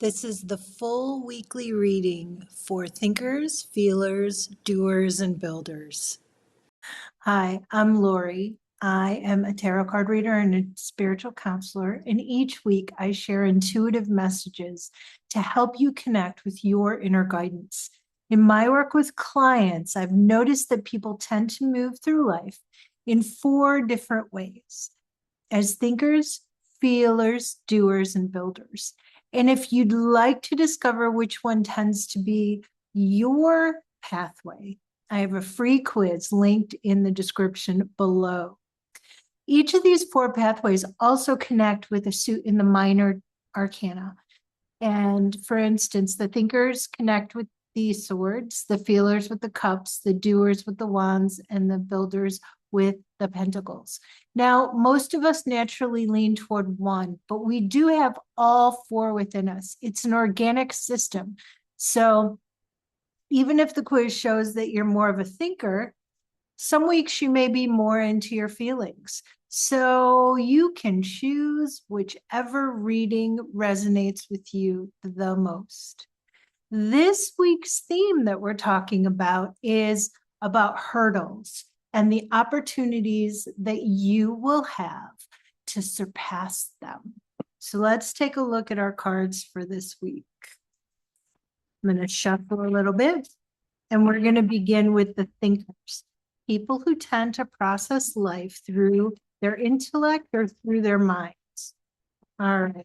This is the full weekly reading for thinkers, feelers, doers, and builders. Hi, I'm Lori. I am a tarot card reader and a spiritual counselor, and each week I share intuitive messages to help you connect with your inner guidance. In my work with clients, I've noticed that people tend to move through life in 4 different ways: as thinkers, feelers, doers, and builders. And if you'd like to discover which one tends to be your pathway, I have a free quiz linked in the description below. Each of these 4 pathways also connect with a suit in the minor arcana. And for instance, the thinkers connect with the swords, the feelers with the cups, the doers with the wands, and the builders with the pentacles. Now, most of us naturally lean toward one, but we do have all 4 within us. It's an organic system. So even if the quiz shows that you're more of a thinker, some weeks you may be more into your feelings. So you can choose whichever reading resonates with you the most. This week's theme that we're talking about is about hurdles and the opportunities that you will have to surpass them. So let's take a look at our cards for this week. I'm going to shuffle a little bit, and we're going to begin with the thinkers, people who tend to process life through their intellect or through their minds. All right.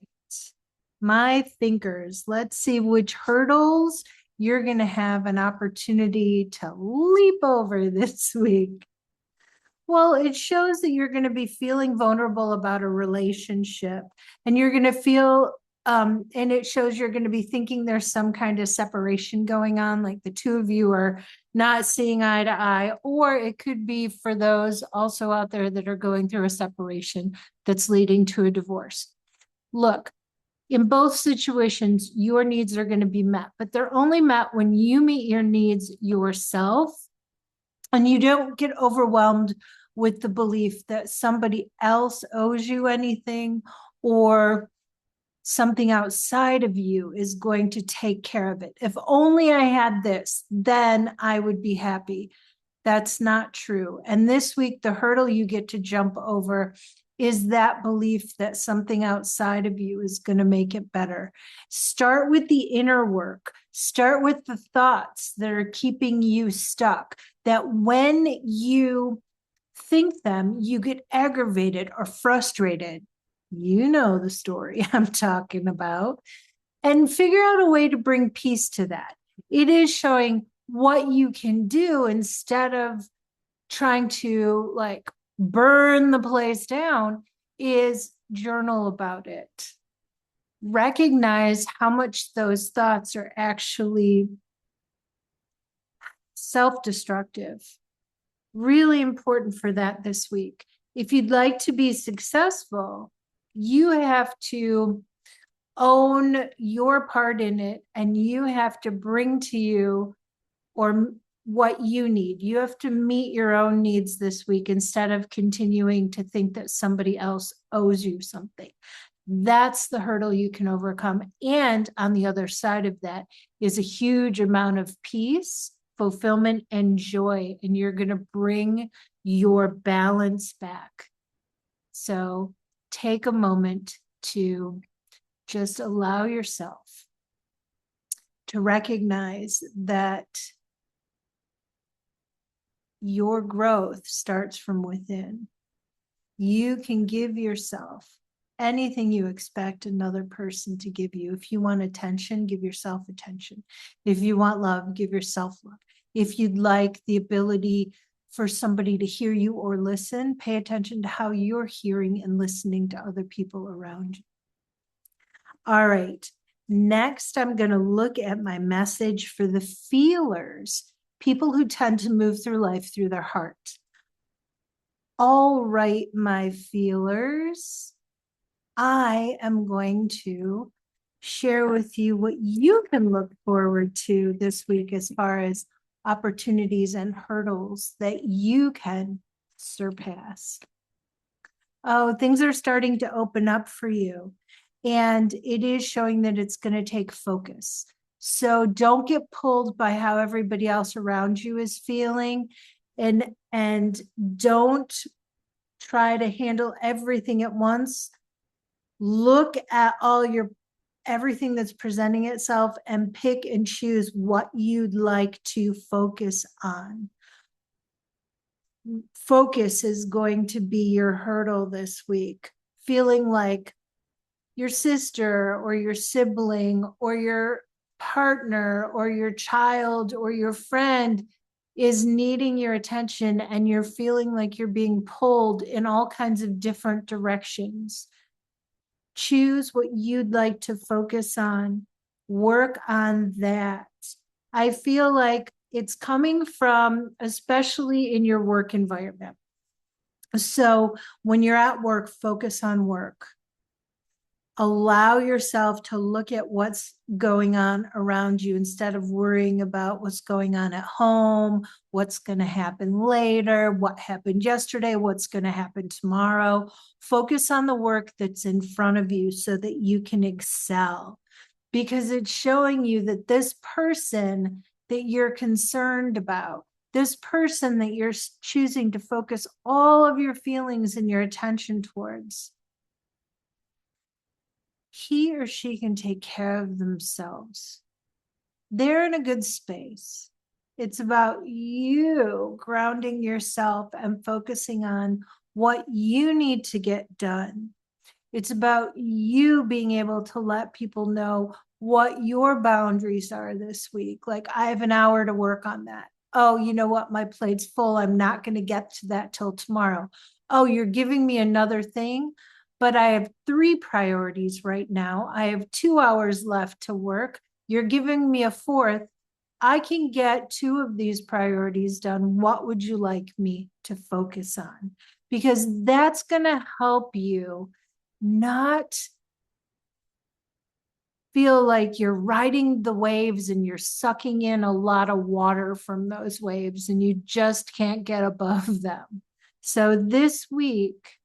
My thinkers, let's see which hurdles you're going to have an opportunity to leap over this week. Well, it shows that you're going to be feeling vulnerable about a relationship, and you're going to feel, and it shows you're going to be thinking there's some kind of separation going on, like the 2 of you are not seeing eye to eye, or it could be for those also out there that are going through a separation that's leading to a divorce. Look, in both situations, your needs are going to be met, but they're only met when you meet your needs yourself and you don't get overwhelmed with the belief that somebody else owes you anything or something outside of you is going to take care of it. If only I had this, then I would be happy. That's not true. And this week, the hurdle you get to jump over is that belief that something outside of you is going to make it better. Start with the inner work. Start with the thoughts that are keeping you stuck, that when you think them, you get aggravated or frustrated. You know the story I'm talking about. And figure out a way to bring peace to that. It is showing what you can do instead of trying to like burn the place down, is journal about it. Recognize how much those thoughts are actually self-destructive. Really important for that this week. If you'd like to be successful, you have to own your part in it, and you have to bring to you or what you need. You have to meet your own needs this week instead of continuing to think that somebody else owes you something. That's the hurdle you can overcome. And on the other side of that is a huge amount of peace, fulfillment, and joy. And you're going to bring your balance back. So take a moment to just allow yourself to recognize that your growth starts from within. You can give yourself anything you expect another person to give you. If you want attention, give yourself attention. If you want love, give yourself love. If you'd like the ability for somebody to hear you or listen, pay attention to how you're hearing and listening to other people around you. All right. Next, I'm going to look at my message for the feelers, people who tend to move through life through their heart. All right, my feelers, I am going to share with you what you can look forward to this week as far as opportunities and hurdles that you can surpass. Oh, things are starting to open up for you. And it is showing that it's going to take focus. So don't get pulled by how everybody else around you is feeling, and don't try to handle everything at once. Look at everything that's presenting itself and pick and choose what you'd like to focus on. Focus is going to be your hurdle this week. Feeling like your sister or your sibling or your partner or your child or your friend is needing your attention, and you're feeling like you're being pulled in all kinds of different directions. Choose what you'd like to focus on. Work on that. I feel like it's coming from, especially in your work environment. So when you're at work, focus on work. Allow yourself to look at what's going on around you instead of worrying about what's going on at home, what's going to happen later, what happened yesterday, what's going to happen tomorrow. Focus on the work that's in front of you so that you can excel, because it's showing you that this person that you're concerned about, this person that you're choosing to focus all of your feelings and your attention towards, he or she can take care of themselves. They're in a good space. It's about you grounding yourself and focusing on what you need to get done. It's about you being able to let people know what your boundaries are this week. Like, I have an hour to work on that. Oh, you know what? My plate's full. I'm not going to get to that till tomorrow. Oh, you're giving me another thing, but I have 3 priorities right now. I have 2 hours left to work. You're giving me a 4th. I can get 2 of these priorities done. What would you like me to focus on? Because that's going to help you not feel like you're riding the waves and you're sucking in a lot of water from those waves and you just can't get above them. So this week,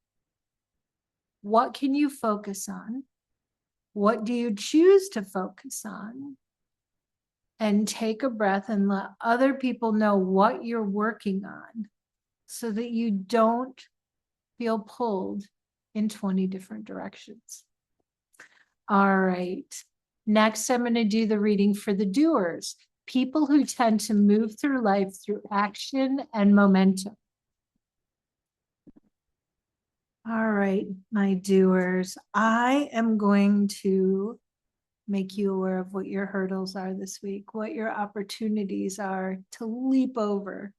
what can you focus on? What do you choose to focus on? And take a breath and let other people know what you're working on so that you don't feel pulled in 20 different directions. All right. Next, I'm going to do the reading for the doers, people who tend to move through life through action and momentum. All right, my doers, I am going to make you aware of what your hurdles are this week, what your opportunities are to leap over.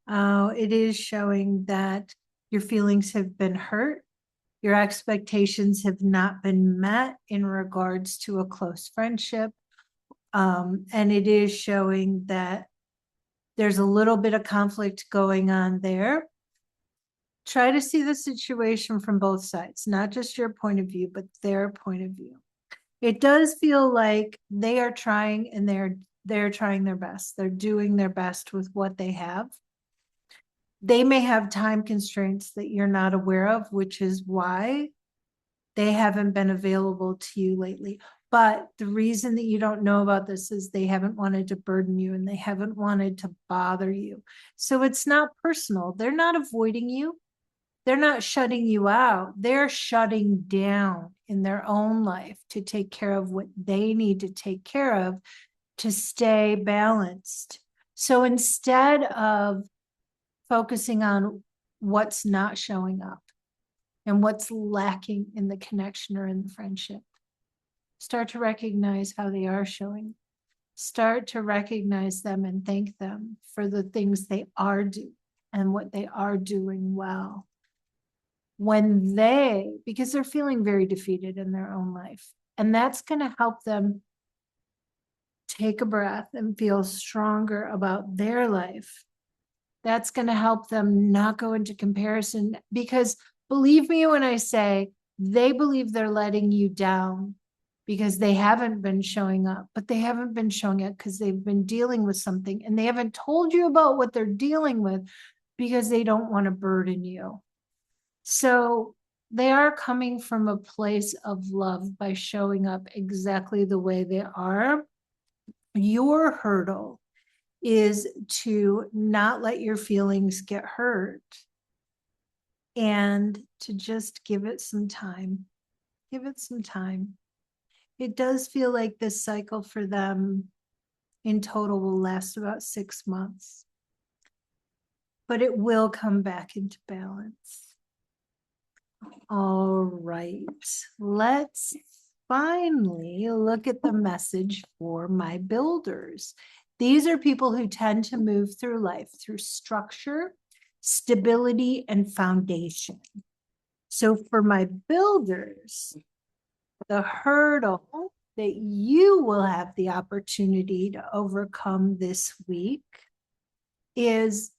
It is showing that your feelings have been hurt. Your expectations have not been met in regards to a close friendship. And it is showing that there's a little bit of conflict going on there. Try to see the situation from both sides, not just your point of view, but their point of view. It does feel like they are trying, and they're trying their best. They're doing their best with what they have. They may have time constraints that you're not aware of, which is why they haven't been available to you lately. But the reason that you don't know about this is they haven't wanted to burden you and they haven't wanted to bother you. So it's not personal. They're not avoiding you. They're not shutting you out. They're shutting down in their own life to take care of what they need to take care of to stay balanced. So instead of focusing on what's not showing up and what's lacking in the connection or in the friendship, start to recognize how they are showing. Start to recognize them and thank them for the things they are doing and what they are doing well. Because they're feeling very defeated in their own life. And that's going to help them take a breath and feel stronger about their life. That's going to help them not go into comparison, because believe me when I say they believe they're letting you down because they haven't been showing up, but they haven't been showing up because they've been dealing with something, and they haven't told you about what they're dealing with because they don't want to burden you. So they are coming from a place of love by showing up exactly the way they are. Your hurdle is to not let your feelings get hurt and to just give it some time. Give it some time. It does feel like this cycle for them in total will last about 6 months, but it will come back into balance. All right, let's finally look at the message for my builders. These are people who tend to move through life through structure, stability, and foundation. So for my builders, the hurdle that you will have the opportunity to overcome this week is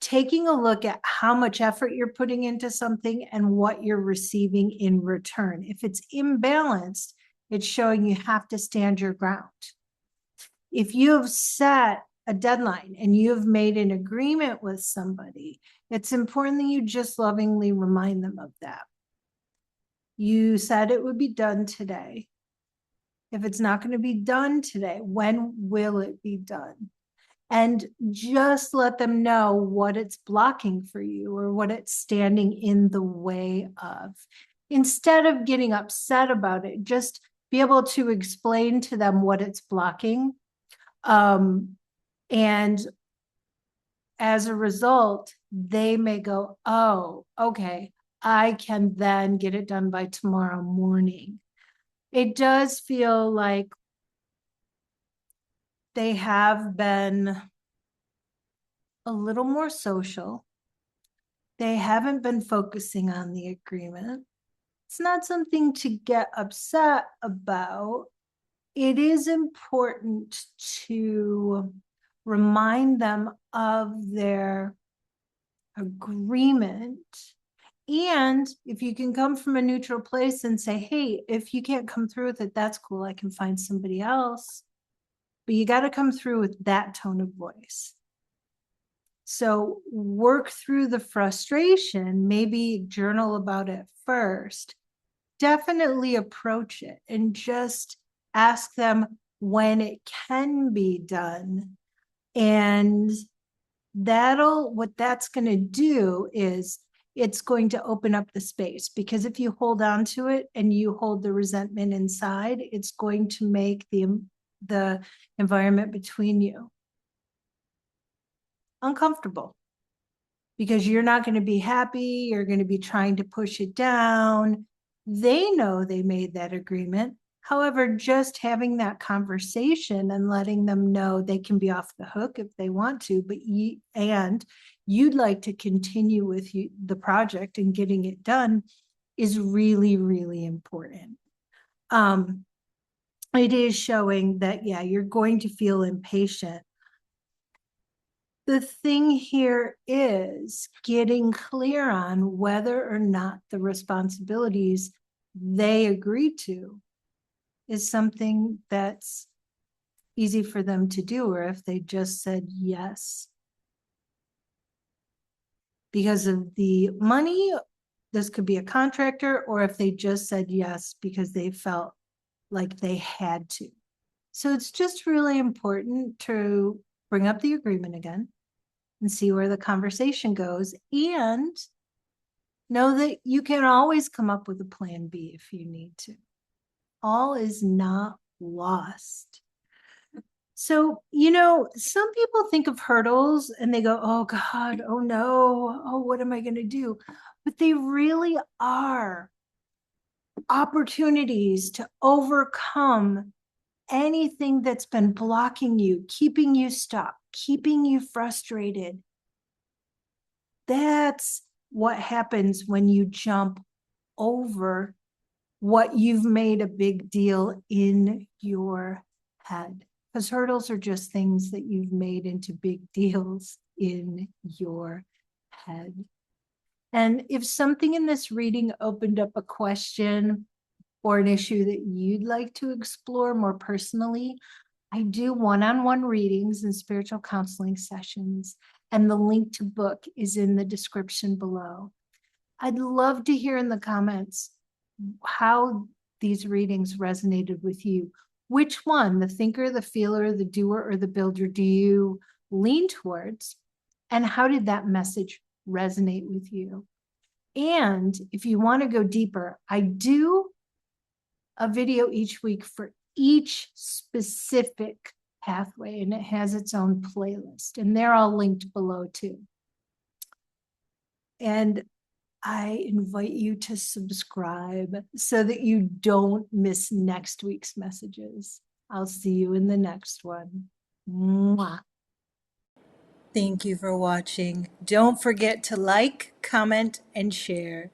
taking a look at how much effort you're putting into something and what you're receiving in return. If it's imbalanced, it's showing you have to stand your ground. If you have set a deadline and you have made an agreement with somebody, it's important that you just lovingly remind them of that. You said it would be done today. If it's not going to be done today, when will it be done? And just let them know what it's blocking for you or what it's standing in the way of. Instead of getting upset about it, just be able to explain to them what it's blocking. And as a result, they may go, oh, okay, I can then get it done by tomorrow morning. It does feel like they have been a little more social. They haven't been focusing on the agreement. It's not something to get upset about. It is important to remind them of their agreement. And if you can come from a neutral place and say, hey, if you can't come through with it, that's cool. I can find somebody else. But you got to come through with that tone of voice. So work through the frustration, maybe journal about it first. Definitely approach it and just ask them when it can be done. And what that's going to do is it's going to open up the space, because if you hold on to it and you hold the resentment inside, it's going to make the environment between you uncomfortable, because you're not going to be happy. You're going to be trying to push it down. They know they made that agreement. However, just having that conversation and letting them know they can be off the hook if they want to, but you'd like to continue with the project and getting it done is really, really important. It is showing that, yeah, you're going to feel impatient. The thing here is getting clear on whether or not the responsibilities they agree to is something that's easy for them to do, or if they just said yes. Because of the money, this could be a contractor, or if they just said yes because they felt like they had to. So it's just really important to bring up the agreement again and see where the conversation goes, and know that you can always come up with a plan B if you need to. All is not lost. So, some people think of hurdles and they go, oh God, oh no, oh, what am I going to do? But they really are opportunities to overcome anything that's been blocking you, keeping you stuck, keeping you frustrated. That's what happens when you jump over what you've made a big deal in your head. Because hurdles are just things that you've made into big deals in your head. And if something in this reading opened up a question or an issue that you'd like to explore more personally, I do one-on-one readings and spiritual counseling sessions, and the link to book is in the description below. I'd love to hear in the comments how these readings resonated with you. Which one, the thinker, the feeler, the doer, or the builder, do you lean towards? And how did that message resonate with you? And if you want to go deeper, I do a video each week for each specific pathway, and it has its own playlist, and they're all linked below too. And I invite you to subscribe so that you don't miss next week's messages. I'll see you in the next one. Mwah. Thank you for watching. Don't forget to like, comment, and share.